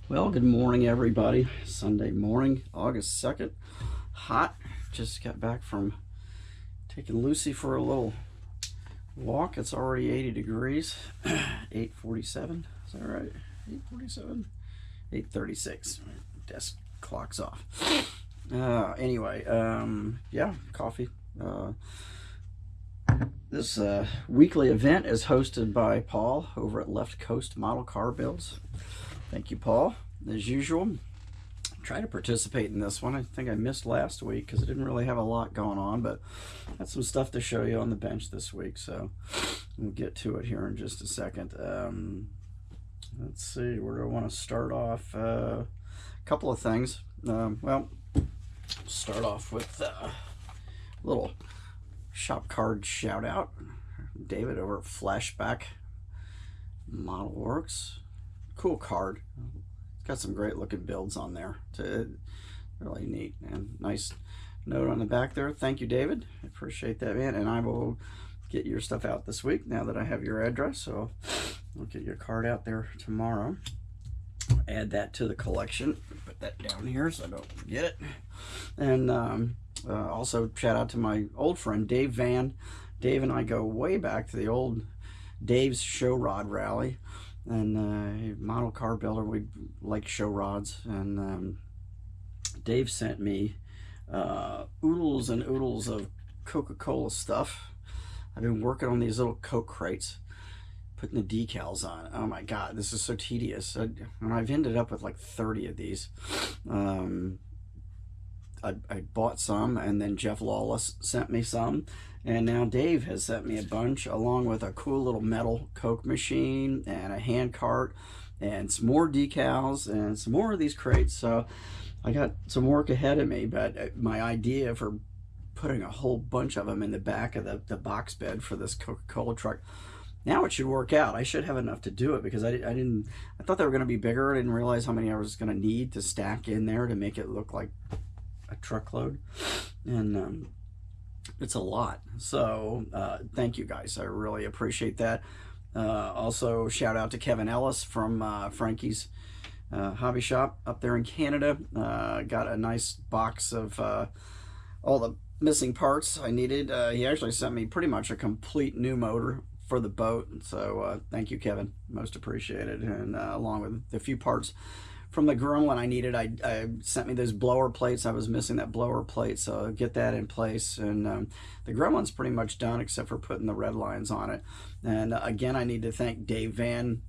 Well, good morning, everybody. Sunday morning, August 2nd. Hot. Just got back from taking Lucy for a little walk. It's already 80 degrees. 8:47. Is that right? 8:47? 8:36. Desk clock's off. Anyway, yeah, coffee. This weekly event is hosted by Paul over at Left Coast Model Car Builds. Thank you, Paul. As usual, try to participate in this one. I think I missed last week because I didn't really have a lot going on, but I had some stuff to show you on the bench this week, so we'll get to it here in just a second. Let's see, where do I want to start off? A couple of things. Well, start off with a little shop card shout out. David over at Flashback Model Works. Cool card. It's got some great looking builds on there. It's really neat and nice note on the back there. Thank you, David. I appreciate that, man. And I will get your stuff out this week now that I have your address. So I'll get your card out there tomorrow. Add that to the collection. Put that down here so I don't forget it. And also shout out to my old friend Dave Vann. Dave and I go way back to the old Dave's Show Rod Rally. And model car builder, we like show rods, and Dave sent me oodles and oodles of Coca-Cola stuff. I've been working on these little Coke crates, putting the decals on. Oh my god, this is so tedious. And I've ended up with like 30 of these. I bought some, and then Jeff Lawless sent me some, and now Dave has sent me a bunch, along with a cool little metal Coke machine and a hand cart and some more decals and some more of these crates. So I got some work ahead of me, but my idea for putting a whole bunch of them in the back of the box bed for this Coca-Cola truck, now it should work out. I should have enough to do it, because I thought they were going to be bigger. I didn't realize how many I was going to need to stack in there to make it look like a truckload, and it's a lot. So thank you guys, I really appreciate that. Also shout out to Kevin Ellis from Frankie's hobby shop up there in Canada. Got a nice box of all the missing parts I needed. He actually sent me pretty much a complete new motor for the boat, so thank you, Kevin, most appreciated. And along with a few parts from the Gremlin I needed, I sent me those blower plates. I was missing that blower plate, so I'll get that in place. And the Gremlin's pretty much done, except for putting the red lines on it. And again, I need to thank Dave Vann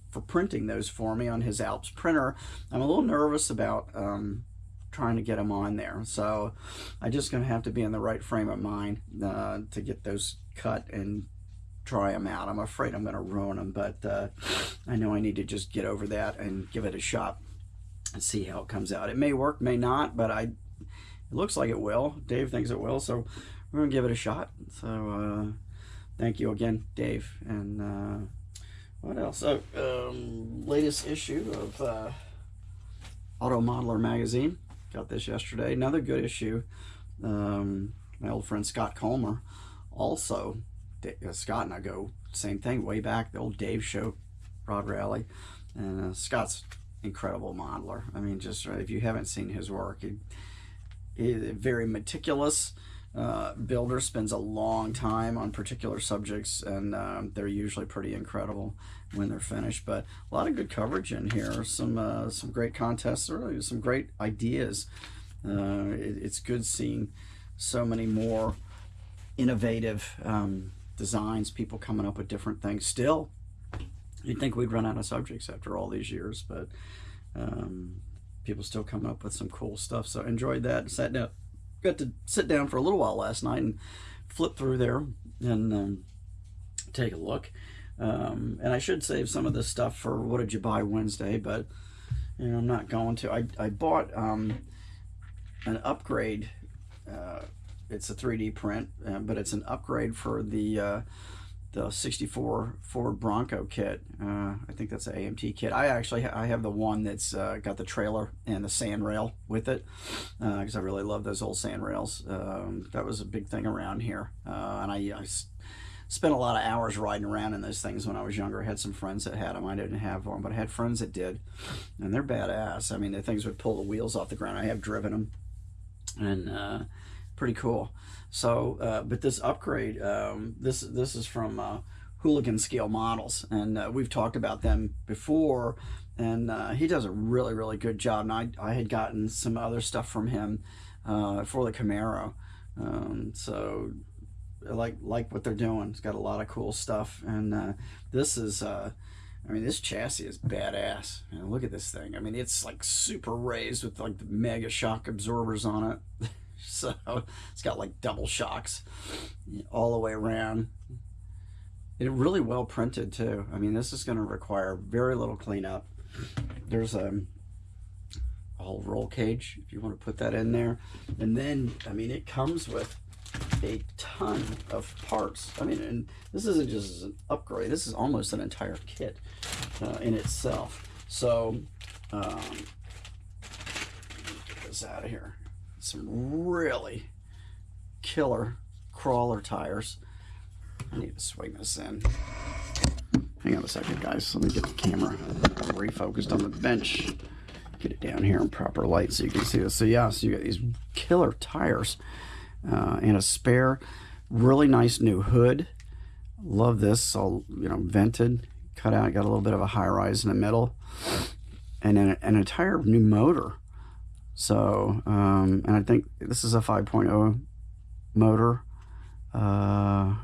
for printing those for me on his Alps printer. I'm a little nervous about trying to get them on there, so I'm just going to have to be in the right frame of mind to get those cut and try them out. I'm afraid I'm going to ruin them, but I know I need to just get over that and give it a shot and see how it comes out. It may work, may not, but it looks like it will. Dave thinks it will, so we're going to give it a shot. So thank you again, Dave. And what else? Latest issue of Auto Modeler magazine. Got this yesterday. Another good issue. My old friend Scott Colmer also. Scott and I go same thing way back, the old Dave Show Rod Rally, and Scott's incredible modeler. I mean, just if you haven't seen his work, he's a very meticulous builder, spends a long time on particular subjects, and they're usually pretty incredible when they're finished. But a lot of good coverage in here, some great contests, really some great ideas. It's good seeing so many more innovative designs, people coming up with different things. Still, you'd think we'd run out of subjects after all these years, but people still coming up with some cool stuff. So enjoyed that. Got to sit down for a little while last night and flip through there and take a look. And I should save some of this stuff for What Did You Buy Wednesday, but you know, I'm not going to. I bought an upgrade. It's a 3D print, but it's an upgrade for the 64 Ford Bronco kit. I think that's an AMT kit. I have the one that's got the trailer and the sand rail with it, because I really love those old sand rails. That was a big thing around here, and I spent a lot of hours riding around in those things when I was younger. I had some friends that had them. I didn't have one, but I had friends that did, and they're badass. I mean, the things would pull the wheels off the ground. I have driven them, and pretty cool. So, but this upgrade, this is from Hooligan Scale Models, and we've talked about them before, and he does a really good job. And I had gotten some other stuff from him for the Camaro, so I like what they're doing. It's got a lot of cool stuff, and this is I mean, this chassis is badass. Look at this thing. I mean, it's like super raised with like the mega shock absorbers on it. So it's got like double shocks all the way around. It's really well printed too. I mean, this is going to require very little cleanup. There's a whole roll cage if you want to put that in there, and then I mean, it comes with a ton of parts. I mean, and this isn't just an upgrade. This is almost an entire kit in itself. So get this out of here. Some really killer crawler tires. I need to swing this in. Hang on a second, guys. Let me get the camera refocused on the bench. Get it down here in proper light so you can see this. So yeah, so you got these killer tires and a spare, really nice new hood. Love this. All, you know, vented, cut out. Got a little bit of a high rise in the middle, and then an entire new motor. So, and I think this is a 5.0 motor. Can't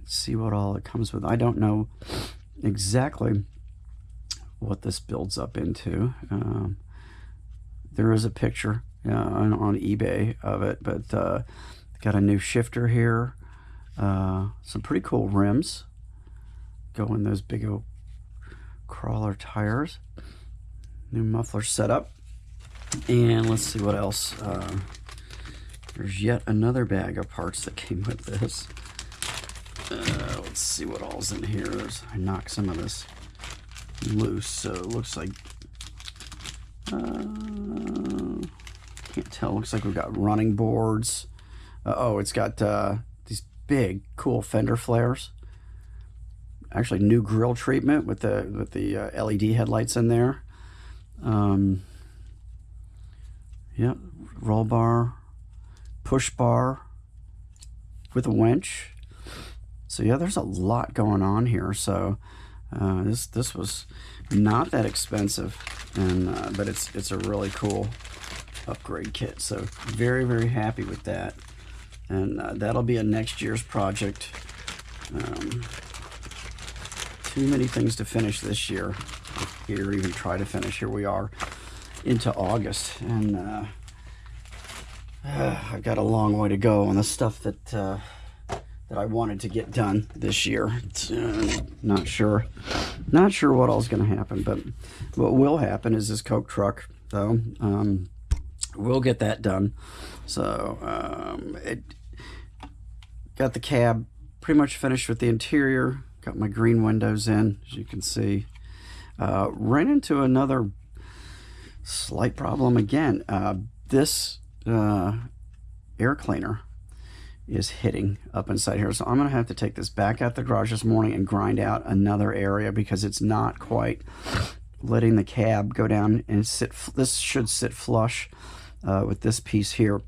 see what all it comes with. I don't know exactly what this builds up into. There is a picture on eBay of it, but got a new shifter here. Some pretty cool rims. Go in those big old crawler tires. New muffler setup. And let's see what else. There's yet another bag of parts that came with this. Let's see what all's in here. I knocked some of this loose, so it looks like can't tell. Looks like we've got running boards. Oh, it's got these big cool fender flares. Actually, new grill treatment with the LED headlights in there. Yeah, roll bar, push bar with a winch. So yeah, there's a lot going on here. So this was not that expensive, and but it's a really cool upgrade kit. So very happy with that, and that'll be a next year's project. Too many things to finish this year, or even try to finish. Here we are into August, and I've got a long way to go on the stuff that I wanted to get done this year. Not sure what all's going to happen, but what will happen is this Coke truck, though. We'll get that done. So it got the cab pretty much finished with the interior. Got my green windows in, as you can see. Ran into another slight problem again. This air cleaner is hitting up inside here, so I'm gonna have to take this back out the garage this morning and grind out another area because it's not quite letting the cab go down and sit. This should sit flush with this piece here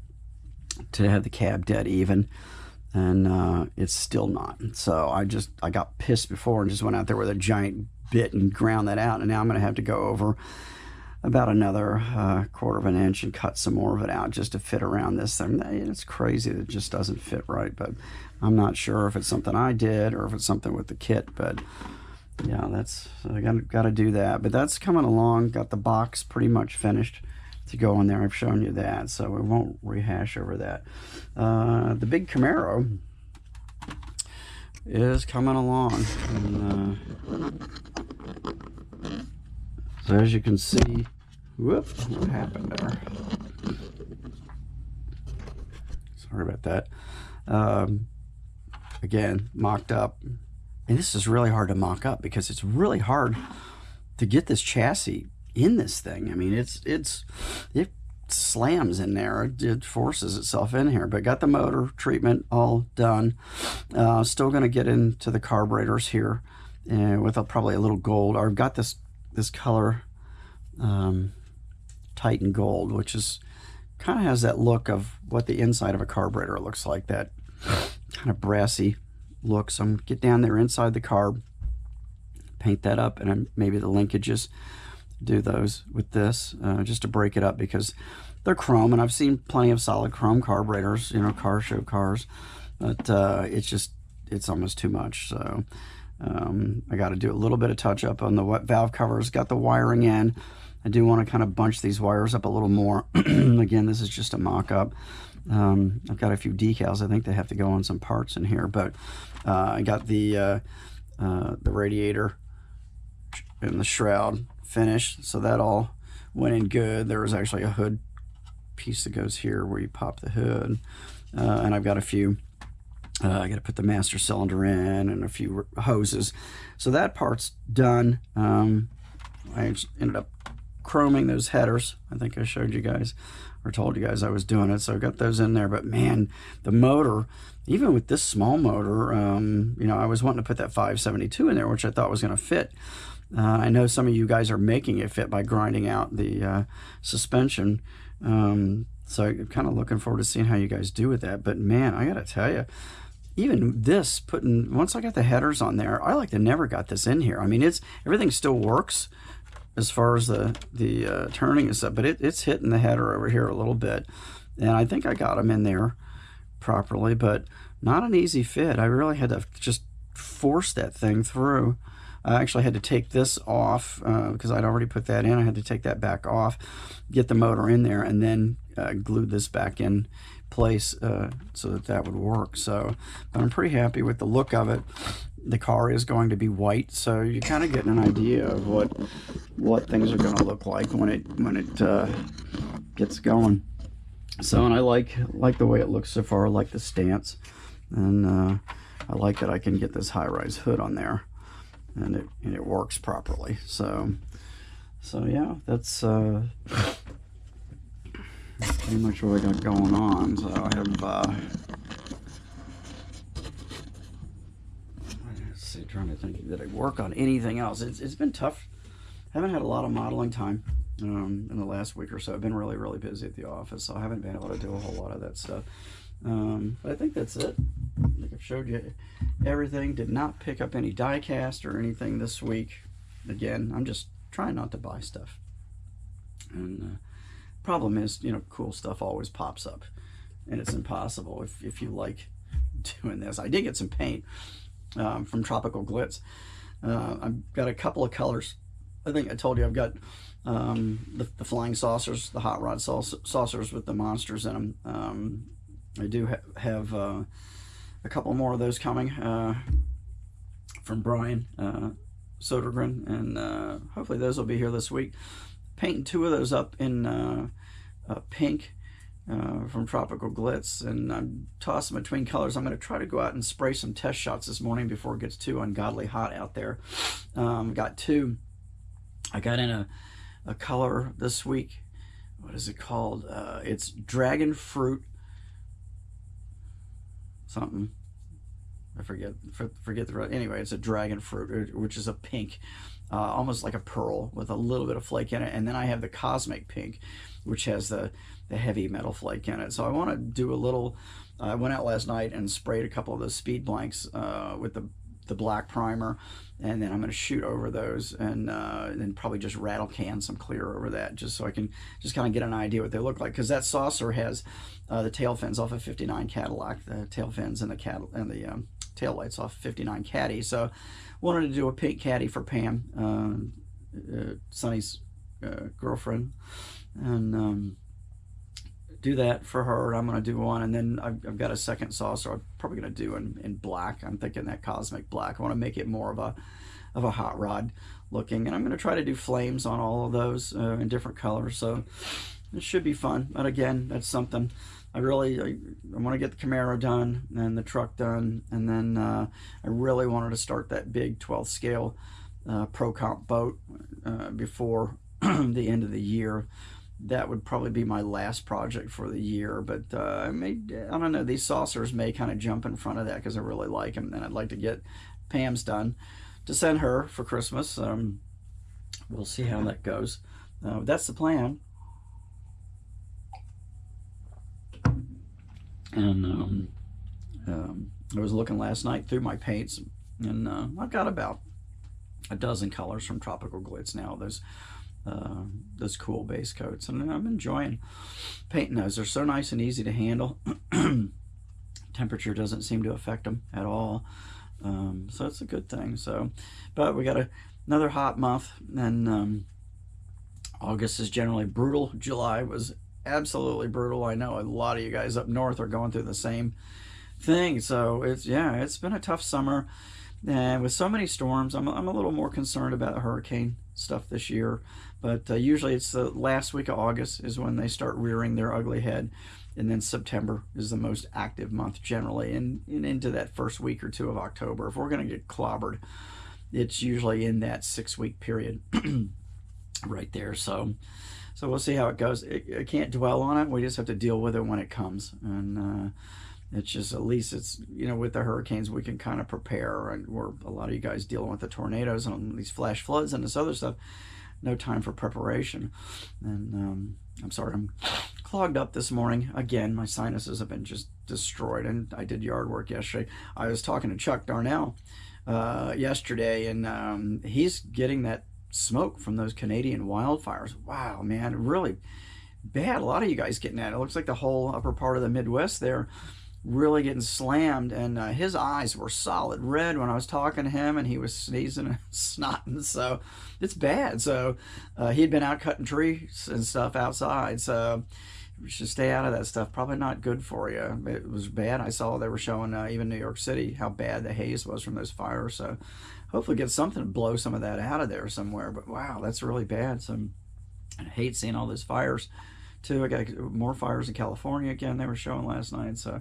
to have the cab dead even, and it's still not. So I got pissed before and just went out there with a giant bit and ground that out, and now I'm gonna have to go over about another 1/4 of an inch and cut some more of it out just to fit around this thing. It's crazy that it just doesn't fit right, but I'm not sure if it's something I did or if it's something with the kit. But yeah, that's I got to do that. But that's coming along. Got the box pretty much finished to go in there. I've shown you that, so we won't rehash over that. The big Camaro is coming along, and, so as you can see, whoop, what happened there? Sorry about that. Again, mocked up. And this is really hard to mock up because it's really hard to get this chassis in this thing. I mean, it slams in there. It forces itself in here. But got the motor treatment all done. Still going to get into the carburetors here with probably a little gold. I've got this color Titan Gold, which is kind of has that look of what the inside of a carburetor looks like, that kind of brassy look. So I'm going to get down there inside the carb, paint that up, and then maybe the linkages, do those with this just to break it up, because they're chrome, and I've seen plenty of solid chrome carburetors, you know, car show cars, but it's almost too much. So I got to do a little bit of touch up on the valve covers. Got the wiring in. I do want to kind of bunch these wires up a little more. Again, this is just a mock-up. I've got a few decals. I think they have to go on some parts in here, but I got the radiator and the shroud finished, so that all went in good. There was actually a hood piece that goes here where you pop the hood, and I've got a few. I got to put the master cylinder in and a few hoses, so that part's done. I ended up chroming those headers. I think I showed you guys or told you guys I was doing it, so I got those in there. But man, the motor, even with this small motor, you know, I was wanting to put that 572 in there, which I thought was going to fit. I know some of you guys are making it fit by grinding out the suspension, so I'm kind of looking forward to seeing how you guys do with that. But man, I gotta tell you, even this, once I got the headers on there, I like to never got this in here. I mean, everything still works as far as the turning and stuff, but it's hitting the header over here a little bit, and I think I got them in there properly, but not an easy fit. I really had to just force that thing through. I actually had to take this off because I'd already put that in. I had to take that back off, get the motor in there, and then glue this back in place so that would work. So, but I'm pretty happy with the look of it. The car is going to be white, so you're kind of getting an idea of what things are going to look like when it gets going. So, and I like the way it looks so far. I like the stance, and I like that I can get this high-rise hood on there, and it works properly. So yeah, that's pretty much what I got going on. So I have let's see, trying to think, did I work on anything else? It's been tough. I haven't had a lot of modeling time in the last week or so. I've been really busy at the office, so I haven't been able to do a whole lot of that stuff. But I think that's it. I think I've showed you everything. Did not pick up any die cast or anything this week. Again, I'm just trying not to buy stuff. And problem is, you know, cool stuff always pops up, and it's impossible if you like doing this. I did get some paint from Tropical Glitz. I've got a couple of colors. I think I told you I've got the flying saucers, the hot rod saucers with the monsters in them. I do have a couple more of those coming from Brian Sodergren, and hopefully those will be here this week. Painting two of those up in pink from Tropical Glitz, and I'm tossing between colors. I'm going to try to go out and spray some test shots this morning before it gets too ungodly hot out there. Got two. I got in a color this week. What is it called? It's Dragon Fruit something. I forget the anyway, it's a dragon fruit, which is a pink, almost like a pearl with a little bit of flake in it. And then I have the cosmic pink, which has the heavy metal flake in it. So I want to do a little, I went out last night and sprayed a couple of those speed blanks with the black primer, and then I'm going to shoot over those, and then probably just rattle can some clear over that, just so I can just kind of get an idea what they look like, because that saucer has the tail fins off of 59 Cadillac, the tail fins and the tail lights off 59 Caddy. So wanted to do a pink Caddy for Pam, Sonny's girlfriend, and do that for her. I'm going to do one, and then I've got a second saucer I'm probably going to do in black. I'm thinking that cosmic black. I want to make it more of a hot rod looking, and I'm going to try to do flames on all of those in different colors. So it should be fun. But again, that's something I want to get the Camaro done and the truck done, and then I really wanted to start that big 12th scale Pro Comp boat before the end of the year. that would probably be my last project for the year. But I don't know, these saucers may kind of jump in front of that because I really like them, and I'd like to get Pam's done to send her for Christmas. We'll see how that goes. That's the plan. And I was looking last night through my paints, and I've got about a dozen colors from Tropical Glitz now. Those cool base coats, and I'm enjoying painting those. They're so nice and easy to handle. Temperature doesn't seem to affect them at all, so it's a good thing. So, but we got another hot month, and August is generally brutal. July was absolutely brutal. I know a lot of you guys up north are going through the same thing. So it's been a tough summer, and with so many storms, I'm a little more concerned about hurricane stuff this year. But usually it's the last week of August is when they start rearing their ugly head, and then September is the most active month generally, and into that first week or two of October. If we're going to get clobbered, it's usually in that 6-week period right there. So we'll see how it goes. I can't dwell on it. We just have to deal with it when it comes. And it's just, at least it's, with the hurricanes, we can kind of prepare. And we're, a lot of you guys dealing with the tornadoes and these flash floods and this other stuff. No time for preparation. And I'm sorry, I'm clogged up this morning. Again, my sinuses have been just destroyed. And I did yard work yesterday. I was talking to Chuck Darnell yesterday, and he's getting that smoke from those Canadian wildfires. Wow, man, really bad. A lot of you guys getting that. It looks like the whole upper part of the Midwest there really getting slammed, and his eyes were solid red when I was talking to him, and he was sneezing and snotting, so it's bad. So he'd been out cutting trees and stuff outside, so you should stay out of that stuff. Probably not good for you. It was bad. I saw they were showing even New York City how bad the haze was from those fires, so hopefully get something to blow some of that out of there somewhere. But wow, that's really bad. So I hate seeing all those fires too. I got more fires in California again, they were showing last night. So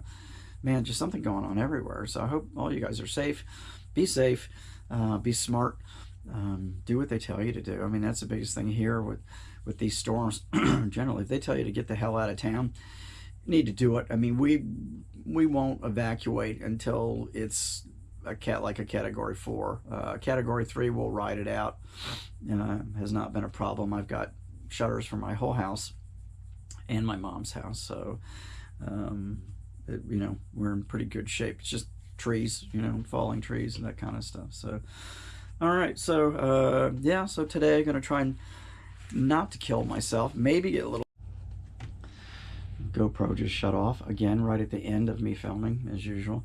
man, just something going on everywhere. So I hope all you guys are safe. Be safe, be smart, do what they tell you to do. I mean, that's the biggest thing here with these storms. Generally, if they tell you to get the hell out of town, you need to do it. I mean, we won't evacuate until it's like a category 4. Category 3 will ride it out. Has not been a problem. I've got shutters for my whole house and my mom's house, so we're in pretty good shape. It's just trees, falling trees and that kind of stuff. So all right, so so today I'm gonna try not to kill myself, maybe get a little. GoPro just shut off again right at the end of me filming as usual.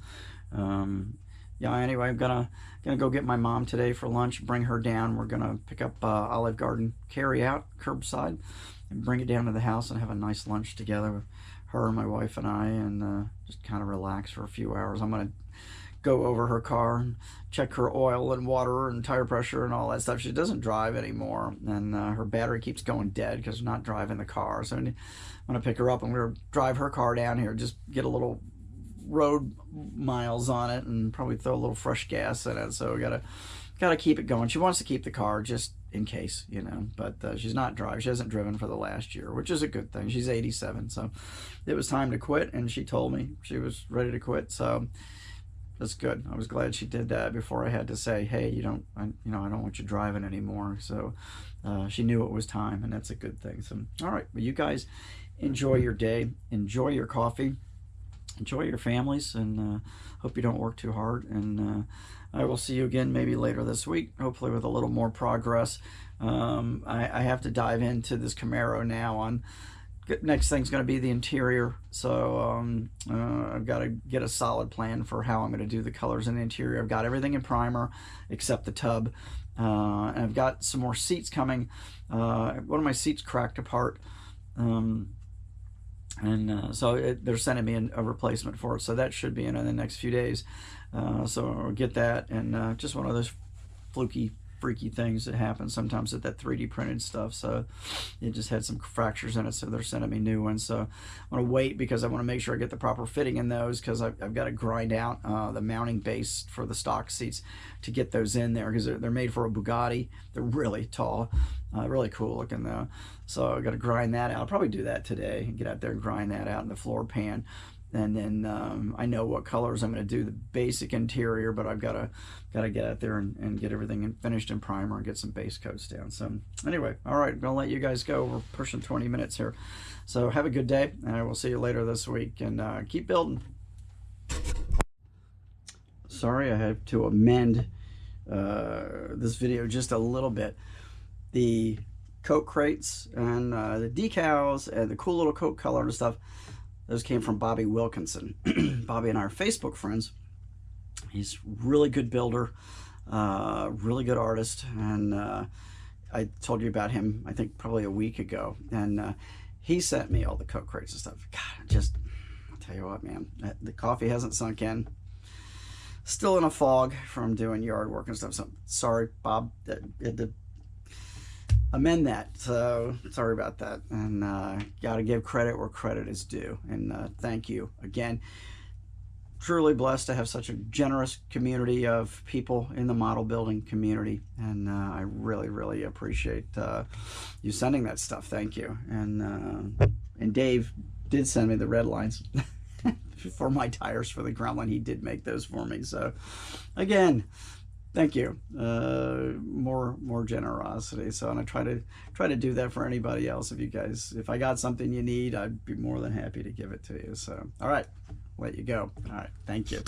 Anyway, I'm gonna go get my mom today for lunch, bring her down. We're gonna pick up Olive Garden carry out curbside and bring it down to the house and have a nice lunch together with her, my wife, and I, and just kind of relax for a few hours. I'm gonna go over her car and check her oil and water and tire pressure and all that stuff. She doesn't drive anymore, and her battery keeps going dead because she's not driving the car. So I'm gonna pick her up and we're gonna drive her car down here, just get a little road miles on it and probably throw a little fresh gas in it. So we gotta keep it going. She wants to keep the car just in case, but she's not driving. She hasn't driven for the last year, which is a good thing. She's 87, so it was time to quit, and she told me she was ready to quit. So that's good. I was glad she did that before I had to say, hey, I don't want you driving anymore. So she knew it was time, and that's a good thing. So all right, well, you guys enjoy your day, enjoy your coffee, enjoy your families, and hope you don't work too hard. And I will see you again maybe later this week, hopefully with a little more progress. I have to dive into this Camaro now. Next thing's going to be the interior, so I've got to get a solid plan for how I'm going to do the colors in the interior. I've got everything in primer except the tub, and I've got some more seats coming. One of my seats cracked apart, so they're sending me a replacement for it, so that should be in the next few days. So I'll get that, and just one of those fluky freaky things that happen sometimes with that 3D printed stuff. So it just had some fractures in it, so they're sending me new ones. So I'm going to wait because I want to make sure I get the proper fitting in those, because I've got to grind out the mounting base for the stock seats to get those in there, because they're made for a Bugatti. They're really tall, really cool looking though. So I've got to grind that out. I'll probably do that today, get out there and grind that out in the floor pan. And then I know what colors I'm going to do the basic interior, but I've got to get out there and get everything finished in primer and get some base coats down. So anyway, all right, I'm going to let you guys go. We're pushing 20 minutes here. So have a good day, and I will see you later this week, and keep building. Sorry, I have to amend this video just a little bit. The coat crates and the decals and the cool little coat color and stuff, those came from Bobby Wilkinson. Bobby and I are Facebook friends. He's a really good builder, really good artist, and I told you about him, I think, probably a week ago. And he sent me all the coat crates and stuff. God, I'll tell you what, man, the coffee hasn't sunk in. Still in a fog from doing yard work and stuff. So sorry, Bob, had to amend that, so sorry about that. And got to give credit where credit is due, and thank you again. Truly blessed to have such a generous community of people in the model building community, and I really appreciate you sending that stuff. Thank you. And Dave did send me the red lines for my tires for the Gremlin. He did make those for me, so again, thank you. More generosity. So, and I try to do that for anybody else. If I got something you need, I'd be more than happy to give it to you. So, all right, let you go. All right, thank you.